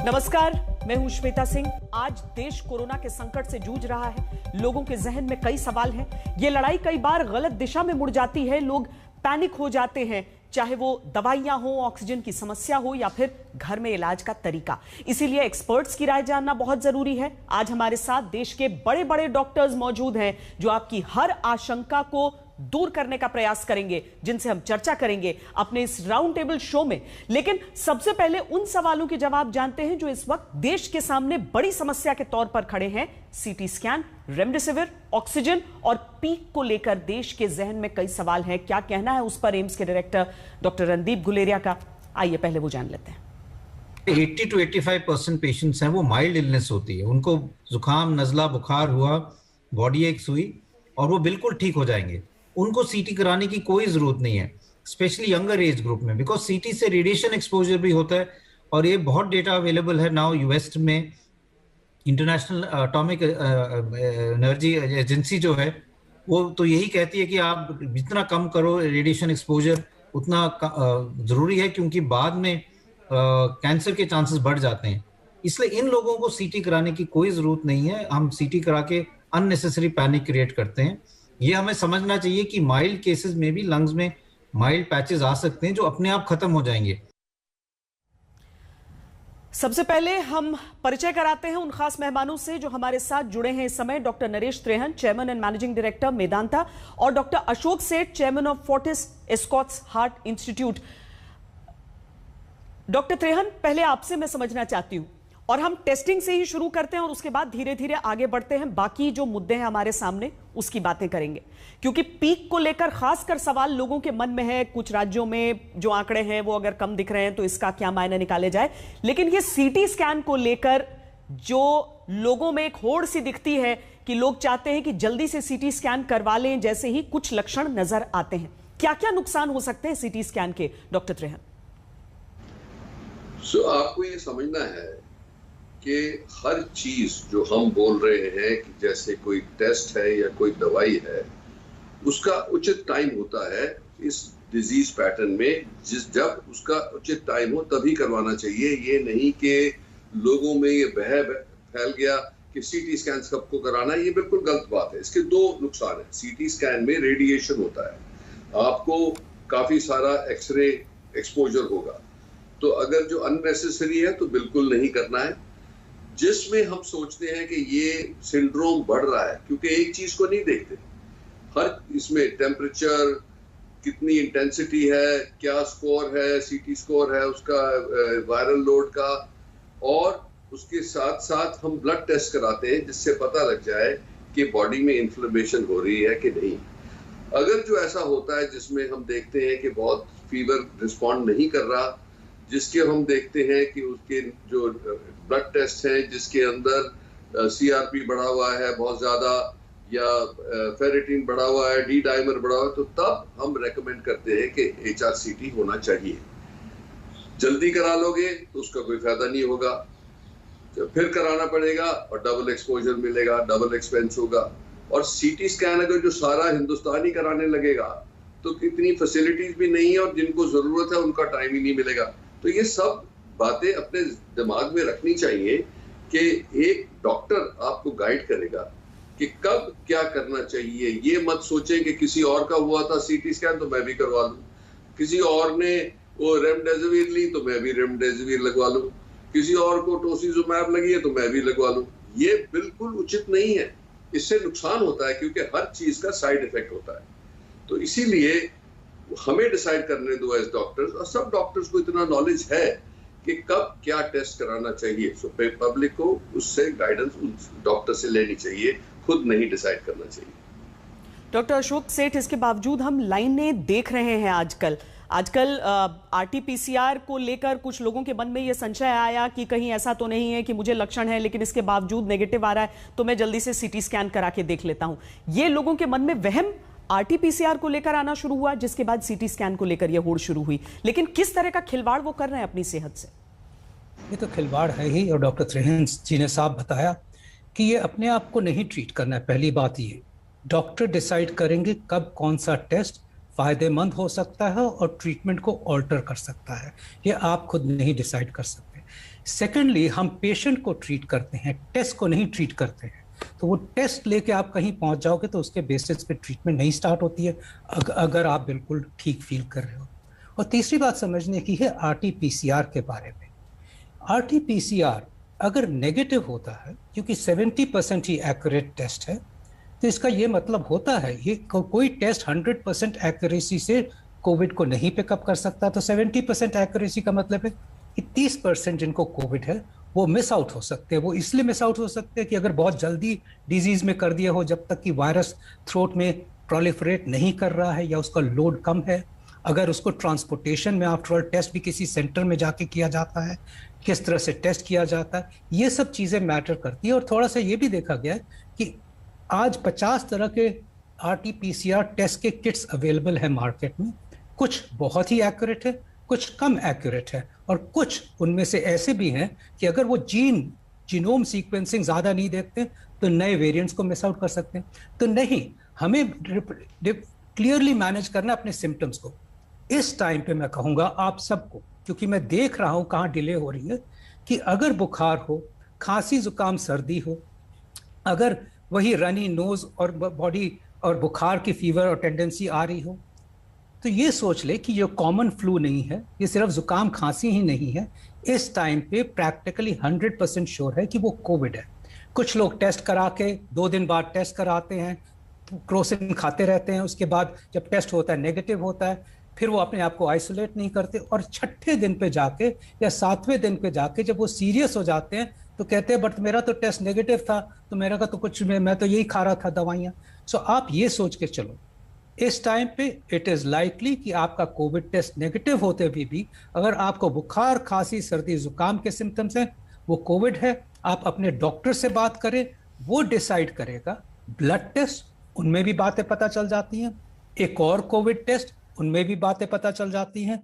नमस्कार, मैं हूं श्वेता सिंह। आज देश कोरोना के संकट से जूझ रहा है। लोगों के जहन में कई सवाल हैं। ये लड़ाई कई बार गलत दिशा में मुड़ जाती है। लोग पैनिक हो जाते हैं, चाहे वो दवाइयां हो, ऑक्सीजन की समस्या हो या फिर घर में इलाज का तरीका। इसीलिए एक्सपर्ट्स की राय जानना बहुत जरूरी है। आज हमारे साथ देश के बड़े बड़े डॉक्टर्स मौजूद हैं जो आपकी हर आशंका को दूर करने का प्रयास करेंगे, जिनसे हम चर्चा करेंगे अपने इस राउंड टेबल शो में। लेकिन सबसे पहले उन सवालों के जवाब जानते हैं जो इस वक्त देश के सामने बड़ी समस्या के तौर पर खड़े हैं। सीटी स्कैन, रेमडेसिविर, ऑक्सीजन और पीक को लेकर देश के जहन में कई सवाल हैं। क्या कहना है उस पर एम्स के डायरेक्टर डॉक्टर रणदीप गुलेरिया का? आइए पहले वो जान लेते हैं। 80 to 85% पेशेंट्स हैं वो माइल्ड इलनेस होती है, उनको जुकाम, नजला, बुखार हुआ, बॉडी एक्स हुई और वो बिल्कुल ठीक हो जाएंगे। उनको सीटी कराने की कोई जरूरत नहीं है, स्पेशली यंगर एज ग्रुप में, बिकॉज सीटी से रेडिएशन एक्सपोजर भी होता है। और ये बहुत डेटा अवेलेबल है नाउ यूएस में। इंटरनेशनल एटॉमिक एनर्जी एजेंसी जो है वो तो यही कहती है कि आप जितना कम करो रेडिएशन एक्सपोजर उतना जरूरी है, क्योंकि बाद में कैंसर के चांसेस बढ़ जाते हैं। इसलिए इन लोगों को सीटी कराने की कोई जरूरत नहीं है। हम सीटी करा के अननेसेसरी पैनिक क्रिएट करते हैं। ये हमें समझना चाहिए कि माइल्ड केसेस में भी लंग्स में माइल्ड पैचेस आ सकते हैं जो अपने आप खत्म हो जाएंगे। सबसे पहले हम परिचय कराते हैं उन खास मेहमानों से जो हमारे साथ जुड़े हैं इस समय। Doctor Naresh Trehan, chairman and managing director Medanta, और डॉक्टर अशोक सेठ, chairman of Fortis Escorts heart institute. Doctor Trehan, पहले आपसे मैं समझना चाहती हूं, और हम टेस्टिंग से ही शुरू करते हैं और उसके बाद धीरे धीरे आगे बढ़ते हैं। बाकी जो मुद्दे हैं हमारे सामने उसकी बातें करेंगे, क्योंकि पीक को लेकर खासकर सवाल लोगों के मन में है। कुछ राज्यों में जो आंकड़े हैं वो अगर कम दिख रहे हैं तो इसका क्या मायने निकाले जाए। लेकिन ये सीटी स्कैन को लेकर जो लोगों में एक होड़ सी दिखती है कि लोग चाहते हैं कि जल्दी से सीटी स्कैन करवा लें जैसे ही कुछ लक्षण नजर आते हैं। क्या क्या नुकसान हो सकते हैं सीटी स्कैन के, डॉक्टर त्रेहन? आपको ये समझना है कि हर चीज जो हम बोल रहे हैं कि जैसे कोई टेस्ट है या कोई दवाई है, उसका उचित टाइम होता है इस डिजीज पैटर्न में। जब उसका उचित टाइम हो तभी करवाना चाहिए। ये नहीं कि लोगों में ये बह फैल गया कि सीटी स्कैन सबको कराना, ये बिल्कुल गलत बात है। इसके दो नुकसान है। सीटी स्कैन में रेडिएशन होता है, आपको काफी सारा एक्सरे एक्सपोजर होगा, तो अगर जो अननेसेसरी है तो बिल्कुल नहीं करना है। जिसमें हम सोचते हैं कि ये सिंड्रोम बढ़ रहा है, क्योंकि एक चीज को नहीं देखते, हर इसमें टेम्परेचर, कितनी इंटेंसिटी है, क्या स्कोर है, सीटी स्कोर है उसका, वायरल लोड का, और उसके साथ साथ हम ब्लड टेस्ट कराते हैं जिससे पता लग जाए कि बॉडी में इन्फ्लेमेशन हो रही है कि नहीं। अगर जो ऐसा होता है जिसमें हम देखते हैं कि बहुत फीवर रिस्पॉन्ड नहीं कर रहा, जिसके हम देखते हैं कि उसके जो ब्लड टेस्ट है जिसके अंदर सीआरपी बढ़ा हुआ है बहुत ज्यादा, या फेरेटिन बढ़ा हुआ है, डी डाइमर बढ़ा हुआ है, तो तब हम रेकमेंड करते हैं कि एचआरसीटी होना चाहिए। जल्दी करा लोगे तो उसका कोई फायदा नहीं होगा, फिर कराना पड़ेगा और डबल एक्सपोजर मिलेगा, डबल एक्सपेंस होगा। और सीटी स्कैन अगर जो सारा हिंदुस्तान ही कराने लगेगा तो इतनी फैसिलिटीज भी नहीं है, और जिनको जरूरत है उनका टाइम ही नहीं मिलेगा। तो ये सब बातें अपने दिमाग में रखनी चाहिए कि एक डॉक्टर आपको गाइड करेगा कि कब क्या करना चाहिए। ये मत सोचें कि किसी और का हुआ था सीटी स्कैन तो मैं भी करवा लूं, किसी और ने वो रेमडेसिविर ली तो मैं भी रेमडेसिविर लगवा लूं, किसी और को टोसिजुमैब लगी है तो मैं भी लगवा लूं। ये बिल्कुल उचित नहीं है। इससे नुकसान होता है, क्योंकि हर चीज का साइड इफेक्ट होता है। तो इसीलिए हमें डिसाइड करने दो एज डॉक्टर्स, और सब डॉक्टर्स को इतना नॉलेज है कि कब क्या टेस्ट कराना चाहिए। सो पब्लिक को उससे गाइडेंस उस डॉक्टर से लेनी चाहिए, खुद नहीं डिसाइड करना चाहिए। डॉक्टर अशोक सेठ, इसके बावजूद हम लाइनें देख रहे हैं आजकल आरटीपीसीआर को लेकर कुछ लोगों के मन में यह संशय आया कि कहीं ऐसा तो नहीं है कि मुझे लक्षण है लेकिन इसके बावजूद नेगेटिव आ रहा है तो मैं जल्दी से सीटी स्कैन करा के देख लेता हूं। ये लोगों के मन में वहम आरटीपीसीआर को लेकर आना शुरू हुआ, जिसके बाद सीटी स्कैन को लेकर यह होड़ शुरू हुई। लेकिन किस तरह का खिलवाड़ वो कर रहे हैं अपनी सेहत से? ये तो खिलवाड़ है ही, और डॉक्टर त्रेहन जी ने साफ बताया कि ये अपने आप को नहीं ट्रीट करना है। पहली बात ये, डॉक्टर डिसाइड करेंगे कब कौन सा टेस्ट फायदेमंद हो सकता है और ट्रीटमेंट को ऑल्टर कर सकता है। ये आप खुद नहीं डिसाइड कर सकते। सेकेंडली, हम पेशेंट को ट्रीट करते हैं, टेस्ट को नहीं ट्रीट करते हैं। तो वो टेस्ट लेके आप कहीं पहुंच जाओगे तो उसके बेसिस पे ट्रीटमेंट नहीं स्टार्ट होती है अगर आप बिल्कुल ठीक फील कर रहे हो। और तीसरी बात समझने की है RT-PCR के बारे में। RT-PCR अगर नेगेटिव होता है, क्योंकि 70% ही एक्यूरेट टेस्ट है, तो इसका ये मतलब होता है ये कोई टेस्ट 100% एक्यूरेसी से कोविड को नहीं पिकअप कर सकता। तो 70% एक्यूरेसी का मतलब है कि 30% जिनको कोविड है वो मिस आउट हो सकते हैं। वो इसलिए मिस आउट हो सकते हैं कि अगर बहुत जल्दी डिजीज में कर दिया हो, जब तक कि वायरस थ्रोट में प्रोलिफरेट नहीं कर रहा है या उसका लोड कम है, अगर उसको ट्रांसपोर्टेशन में आफ्टर ऑल टेस्ट भी किसी सेंटर में जाके किया जाता है, किस तरह से टेस्ट किया जाता है, ये सब चीज़ें मैटर करती है। और थोड़ा सा ये भी देखा गया है कि आज 50 तरह के RT-PCR टेस्ट के किट्स अवेलेबल है मार्केट में। कुछ बहुत ही एक्यूरेट है, कुछ कम एक्यूरेट है, और कुछ उनमें से ऐसे भी हैं कि अगर वो जीनोम सीक्वेंसिंग ज़्यादा नहीं देखते तो नए वेरिएंट्स को मिस आउट कर सकते हैं। तो नहीं, हमें क्लियरली मैनेज करना अपने सिम्टम्स को। इस टाइम पे मैं कहूँगा आप सबको, क्योंकि मैं देख रहा हूँ कहाँ डिले हो रही है, कि अगर बुखार हो, खांसी जुकाम सर्दी हो, अगर वही रनी नोज और बॉडी और बुखार की फीवर और टेंडेंसी आ रही हो, तो ये सोच ले कि ये कॉमन फ्लू नहीं है, ये सिर्फ जुकाम खांसी ही नहीं है। इस टाइम पे प्रैक्टिकली 100% श्योर है कि वो कोविड है। कुछ लोग टेस्ट करा के 2 दिन बाद टेस्ट कराते हैं, क्रोसिन खाते रहते हैं, उसके बाद जब टेस्ट होता है नेगेटिव होता है, फिर वो अपने आप को आइसोलेट नहीं करते, और 6ठे दिन पे जाके या 7वें दिन पे जाके जब वो सीरियस हो जाते हैं तो कहते हैं बट मेरा तो टेस्ट नेगेटिव था, तो मेरा का तो कुछ, मैं तो यही खा रहा था दवाइयाँ। सो आप ये सोच के चलो, इस टाइम पे इट इज़ लाइकली कि आपका कोविड टेस्ट नेगेटिव होते हुए भी अगर आपको बुखार, खांसी, सर्दी, जुकाम के सिम्टम्स हैं, वो कोविड है। आप अपने डॉक्टर से बात करें, वो डिसाइड करेगा। ब्लड टेस्ट, उनमें भी बातें पता चल जाती हैं। एक और कोविड टेस्ट, उनमें भी बातें पता चल जाती हैं।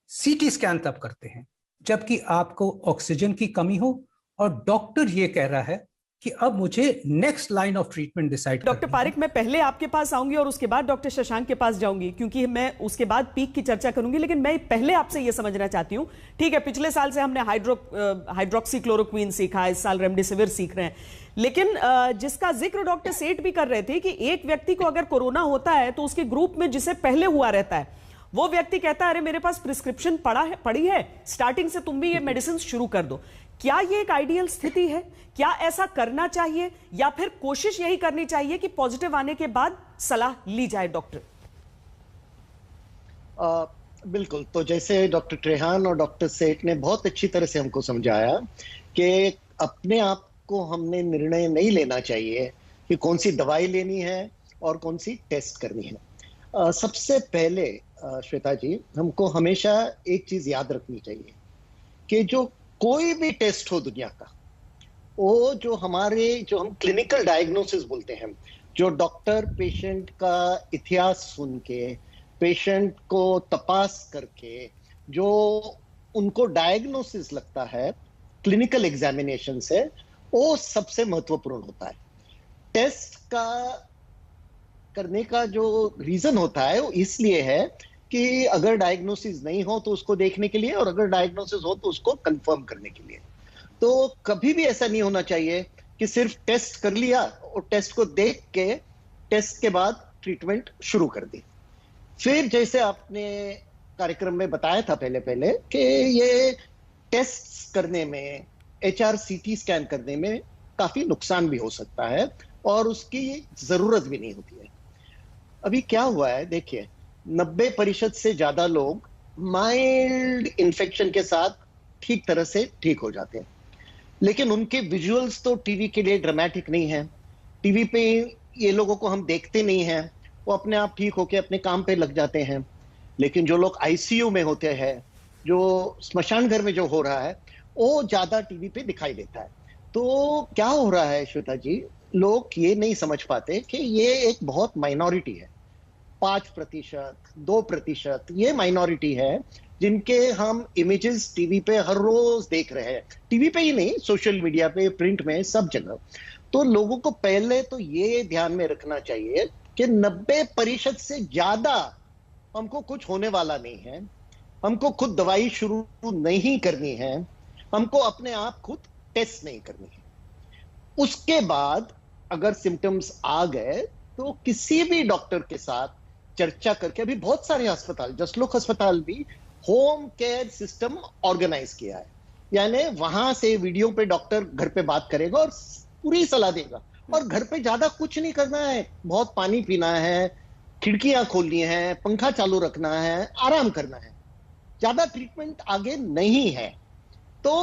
CT स्कैन तब करते हैं जबकि आपको ऑक्सीजन की कमी हो और डॉक्टर ये कह रहा है कि अब मुझे next line of treatment decide. Doctor Parikh, मैं पहले आपके पास आऊंगी और उसके बाद डॉक्टर शशांक के पास जाऊंगी, क्योंकि मैं उसके बाद पीक की चर्चा करूंगी, लेकिन मैं पहले आपसे यह समझना चाहती हूं, ठीक है पिछले साल से हमने हाइड्रोक्सीक्लोरोक्वीन सीखा, इस साल रेमडेसिविर सीख रहे हैं, लेकिन जिसका जिक्र डॉक्टर सेठ भी कर रहे थे कि एक व्यक्ति को अगर कोरोना होता है तो उसके ग्रुप में जिसे पहले हुआ रहता है, वो व्यक्ति कहता है अरे मेरे पास प्रिस्क्रिप्शन पड़ी है, स्टार्टिंग से तुम भी ये मेडिसिन शुरू कर दो। क्या ये एक आइडियल स्थिति है? क्या ऐसा करना चाहिए, या फिर कोशिश यही करनी चाहिए कि पॉजिटिव आने के बाद सलाह ली जाए डॉक्टर? बिल्कुल, तो जैसे डॉक्टर ट्रेहान और डॉक्टर सेठ ने बहुत अच्छी तरह से हमको समझाया कि अपने आप को हमने निर्णय नहीं लेना चाहिए कि कौन सी दवाई लेनी है और कौन सी टेस्ट करनी है। सबसे पहले श्वेता जी, हमको हमेशा एक चीज याद रखनी चाहिए कि जो कोई भी टेस्ट हो दुनिया का, वो जो हम क्लिनिकल डायग्नोसिस बोलते हैं, जो डॉक्टर पेशेंट का इतिहास सुन के, पेशेंट को तपास करके जो उनको डायग्नोसिस लगता है क्लिनिकल एग्जामिनेशन से, वो सबसे महत्वपूर्ण होता है। टेस्ट का करने का जो रीजन होता है वो इसलिए है कि अगर डायग्नोसिस नहीं हो तो उसको देखने के लिए, और अगर डायग्नोसिस हो तो उसको कंफर्म करने के लिए। तो कभी भी ऐसा नहीं होना चाहिए कि सिर्फ टेस्ट कर लिया और टेस्ट को देख के टेस्ट के बाद ट्रीटमेंट शुरू कर दी। फिर जैसे आपने कार्यक्रम में बताया था पहले कि ये टेस्ट करने में, HRCT स्कैन करने में काफी नुकसान भी हो सकता है और उसकी जरूरत भी नहीं होती है। अभी क्या हुआ है देखिए, 90% से ज्यादा लोग माइल्ड इन्फेक्शन के साथ ठीक तरह से ठीक हो जाते हैं, लेकिन उनके विजुअल्स तो टीवी के लिए ड्रामेटिक नहीं है। टीवी पे ये लोगों को हम देखते नहीं हैं, वो अपने आप ठीक होके अपने काम पे लग जाते हैं। लेकिन जो लोग ICU में होते हैं, जो स्मशान घर में जो हो रहा है, वो ज्यादा टीवी पे दिखाई देता है। तो क्या हो रहा है श्वेता जी, लोग ये नहीं समझ पाते कि ये एक बहुत माइनॉरिटी है, 5%, 2%, ये माइनॉरिटी है जिनके हम इमेजेस टीवी पे हर रोज देख रहे हैं। टीवी पे ही नहीं, सोशल मीडिया पे, प्रिंट में, सब जगह। तो लोगों को पहले तो ये ध्यान में रखना चाहिए कि 90% से ज्यादा हमको कुछ होने वाला नहीं है, हमको खुद दवाई शुरू नहीं करनी है, हमको अपने आप खुद टेस्ट नहीं करनी है। उसके बाद अगर सिम्टम्स आ गए तो किसी भी डॉक्टर के साथ चर्चा करके, अभी बहुत सारे अस्पताल, जसलोक अस्पताल भी होम केयर सिस्टम ऑर्गेनाइज किया है, यानी वहां से वीडियो पे डॉक्टर घर पे बात करेगा और पूरी सलाह देगा। और घर पे ज्यादा कुछ नहीं करना है, बहुत पानी पीना है, खिड़कियां खोलनी है, पंखा चालू रखना है, आराम करना है, ज्यादा ट्रीटमेंट आगे नहीं है। तो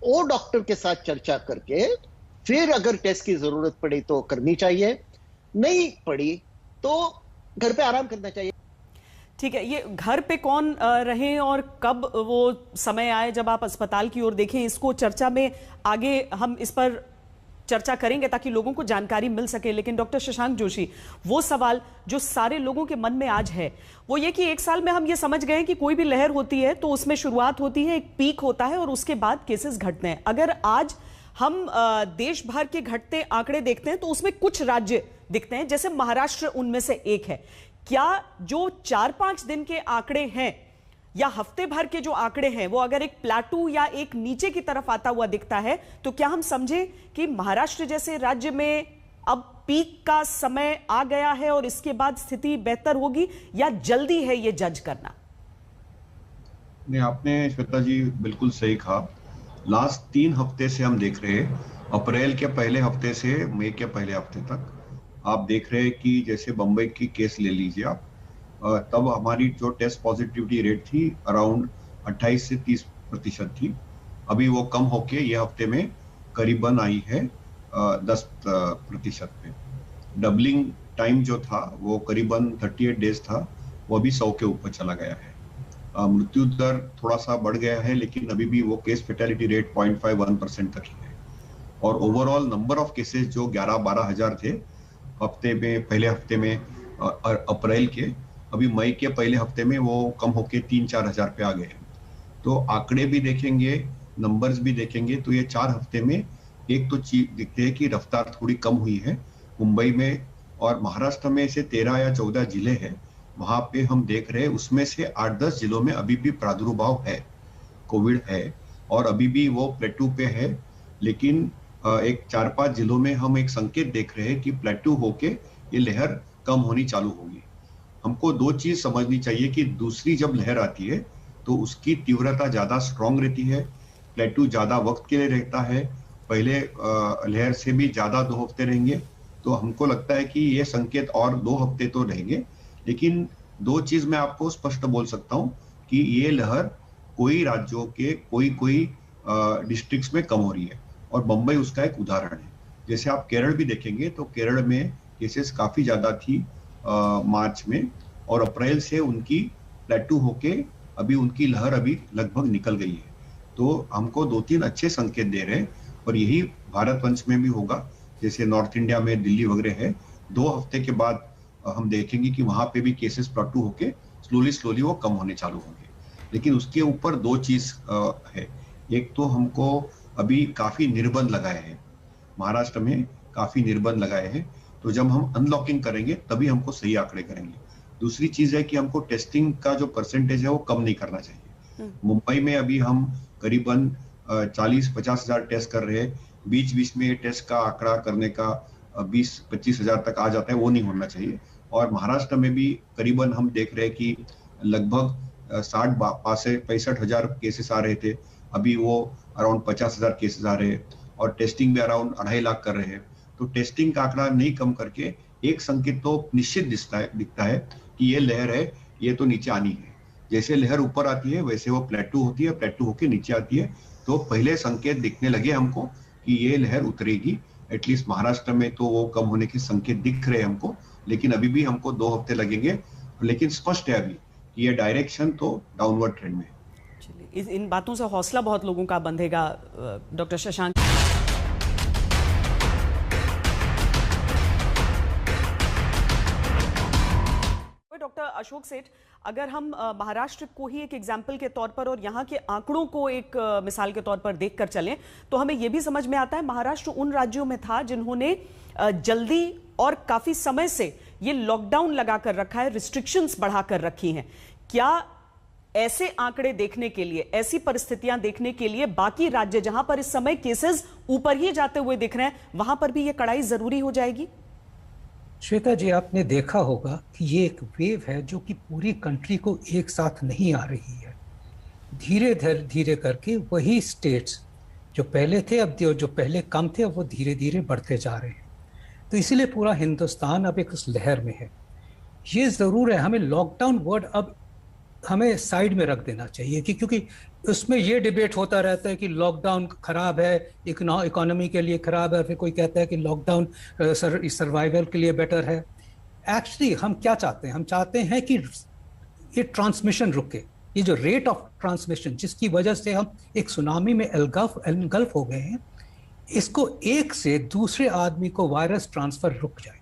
वो डॉक्टर के साथ चर्चा करके फिर अगर टेस्ट की जरूरत पड़ी तो करनी चाहिए, नहीं पड़ी तो घर पे आराम करना चाहिए। ठीक है, ये घर पे कौन रहे और कब वो समय आए जब आप अस्पताल की ओर देखें, इसको चर्चा में आगे हम इस पर चर्चा करेंगे ताकि लोगों को जानकारी मिल सके। लेकिन डॉक्टर शशांक जोशी, वो सवाल जो सारे लोगों के मन में आज है वो ये कि एक साल में हम ये समझ गए कि कोई भी लहर होती है तो उसमें शुरुआत होती है, एक पीक होता है और उसके बाद केसेस घटते हैं। अगर आज हम देश भर के घटते आंकड़े देखते हैं तो उसमें कुछ राज्य दिखते हैं, जैसे महाराष्ट्र उनमें से एक है। क्या जो 4-5 दिन के आंकड़े हैं या हफ्ते भर के जो आंकड़े हैं वो अगर एक प्लाटू या एक नीचे की तरफ आता हुआ दिखता है तो क्या हम समझें कि महाराष्ट्र जैसे राज्य में अब पीक का समय आ गया है और इसके बाद स्थिति बेहतर होगी, या जल्दी है ये जज करना? नहीं, आपने श्वेता जी बिल्कुल सही कहा। लास्ट 3 हफ्ते से हम देख रहे हैं, अप्रैल के पहले हफ्ते से मई के पहले हफ्ते तक आप देख रहे हैं कि जैसे बंबई की केस ले लीजिए आप, तब हमारी जो टेस्ट पॉजिटिविटी रेट थी अराउंड 28 से 30% थी। अभी वो कम होके ये हफ्ते में करीबन आई है 10% पे। डबलिंग टाइम जो था वो करीबन 38 डेज था, वो अभी 100 के ऊपर चला गया है। मृत्यु दर थोड़ा सा बढ़ गया है, लेकिन अभी भी वो केस फेटेलिटी रेट 0.51% तक ही है। और ओवरऑल नंबर ऑफ केसेस जो 11-12 हजार थे हफ्ते में, पहले हफ्ते में अप्रैल के, अभी मई के पहले हफ्ते में वो कम होके 3-4 हजार पे आ गए हैं। तो आंकड़े भी देखेंगे, नंबर्स भी देखेंगे तो ये 4 हफ्ते में एक तो चीज दिखते है कि रफ्तार थोड़ी कम हुई है। मुंबई में और महाराष्ट्र में से 13 या 14 जिले हैं, वहां पे हम देख रहे हैं उसमें से 8-10 जिलों में अभी भी प्रादुर्भाव है, कोविड है, और अभी भी वो प्लेटू पे है। लेकिन एक 4-5 जिलों में हम एक संकेत देख रहे हैं कि प्लेटू होके ये लहर कम होनी चालू होगी। हमको 2 चीज समझनी चाहिए कि दूसरी जब लहर आती है तो उसकी तीव्रता ज्यादा स्ट्रांग रहती है, प्लेटू ज्यादा वक्त के लिए रहता है, पहले लहर से भी ज्यादा 2 हफ्ते रहेंगे। तो हमको लगता है कि ये संकेत और 2 हफ्ते तो रहेंगे। लेकिन 2 चीज मैं आपको स्पष्ट बोल सकता हूँ कि ये लहर कोई राज्यों के कोई डिस्ट्रिक्ट्स में कम हो रही है, और बंबई उसका एक उदाहरण है। जैसे आप केरल भी देखेंगे तो केरल में केसेस काफी ज्यादा थी मार्च में, और अप्रैल से उनकी प्लेटू होके अभी उनकी लहर अभी लगभग निकल गई है। तो हमको 2-3 अच्छे संकेत दे रहे हैं, और यही भारतवंश में भी होगा। जैसे नॉर्थ इंडिया में दिल्ली वगैरह है, 2 हफ्ते के बाद हम देखेंगे कि वहां पे भी केसेस प्लेटू होके स्लोली वो कम होने चालू होंगे। लेकिन उसके ऊपर 2 चीज है। एक तो हमको अभी काफी निर्बंध लगाए हैं, महाराष्ट्र में काफी निर्बंध लगाए हैं, तो जब हम अनलॉकिंग करेंगे तभी हमको सही आंकड़े करेंगे। दूसरी चीज है कि हमको टेस्टिंग का जो परसेंटेज है वो कम नहीं करना चाहिए। मुंबई में अभी हम करीबन 40-50 हजार टेस्ट कर रहे हैं, बीच में टेस्ट का आंकड़ा करने का 20-25 हजार तक आ जाता है, वो नहीं होना चाहिए। और महाराष्ट्र में भी करीबन हम देख रहे हैं कि लगभग 60-65 हजार केसेस आ रहे थे, अभी वो अराउंड 50 हजार केसेस आ रहे हैं, और टेस्टिंग में अराउंड 2.5 लाख कर रहे हैं। तो टेस्टिंग का आंकड़ा नहीं कम करके एक संकेत तो निश्चित दिखता है कि ये लहर है, ये तो नीचे आनी है। जैसे लहर ऊपर आती है वैसे वो प्लेटू होती है, प्लेटू होके नीचे आती है। तो पहले संकेत दिखने लगे हमको कि ये लहर उतरेगी। एटलीस्ट महाराष्ट्र में तो वो कम होने के संकेत दिख रहे हैं हमको, लेकिन अभी भी हमको 2 हफ्ते लगेंगे। लेकिन स्पष्ट है अभी कि ये डायरेक्शन तो डाउनवर्ड ट्रेंड में है। इन बातों से हौसला बहुत लोगों का बंधेगा। डॉक्टर शशांक, डॉक्टर अशोक सेठ, अगर हम महाराष्ट्र को ही एक एग्जाम्पल के तौर पर और यहाँ के आंकड़ों को एक मिसाल के तौर पर देखकर चलें तो हमें यह भी समझ में आता है महाराष्ट्र उन राज्यों में था जिन्होंने जल्दी और काफी समय से ये लॉकडाउन लगाकर रखा है, रिस्ट्रिक्शंस बढ़ाकर रखी हैं। क्या ऐसे आंकड़े देखने के लिए, ऐसी परिस्थितियां देखने के लिए बाकी राज्य जहां पर इस समय केसेस ऊपर ही जाते हुए दिख रहे हैं, वहां पर भी यह कड़ाई जरूरी हो जाएगी? श्वेता जी, आपने देखा होगा कि ये एक वेव है जो कि पूरी कंट्री को एक साथ नहीं आ रही है। धीरे धीरे करके वही स्टेट्स जो पहले थे, अब जो पहले कम थे, अब वो धीरे धीरे बढ़ते जा रहे हैं। तो इसीलिए पूरा हिंदुस्तान अब एक उस लहर में है। ये ज़रूर है, हमें लॉकडाउन वर्ड अब हमें साइड में रख देना चाहिए कि क्योंकि उसमें ये डिबेट होता रहता है कि लॉकडाउन खराब है, इकोनॉमी के लिए खराब है, फिर कोई कहता है कि लॉकडाउन सर्वाइवल के लिए बेटर है। एक्चुअली हम क्या चाहते हैं? हम चाहते हैं कि ये ट्रांसमिशन रुके। ये जो रेट ऑफ ट्रांसमिशन जिसकी वजह से हम एक सुनामी में एनगल्फ हो गए हैं, इसको एक से दूसरे आदमी को वायरस ट्रांसफर रुक जाए,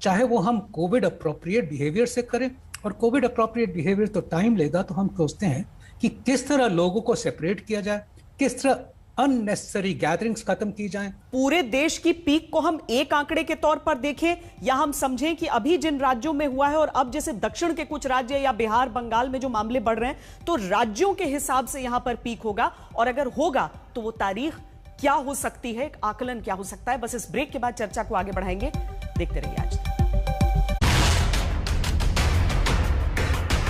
चाहे वो हम कोविड अप्रोप्रिएट बिहेवियर से करें। और कोविड अप्रोप्रिएट बिहेवियर तो टाइम लेगा, तो हम सोचते हैं कि किस तरह लोगों को सेपरेट किया जाए, किस तरह अननेसेसरी गैदरिंग्स खत्म की जाएं। पूरे देश की पीक को हम एक आंकड़े के तौर पर देखें, या हम समझें कि अभी जिन राज्यों में हुआ है और अब जैसे दक्षिण के कुछ राज्य या बिहार, बंगाल में जो मामले बढ़ रहे हैं, तो राज्यों के हिसाब से यहां पर पीक होगा, और अगर होगा तो वो तारीख क्या हो सकती है, आकलन क्या हो सकता है? बस इस ब्रेक के बाद चर्चा को आगे बढ़ाएंगे। देखते रहिए आज।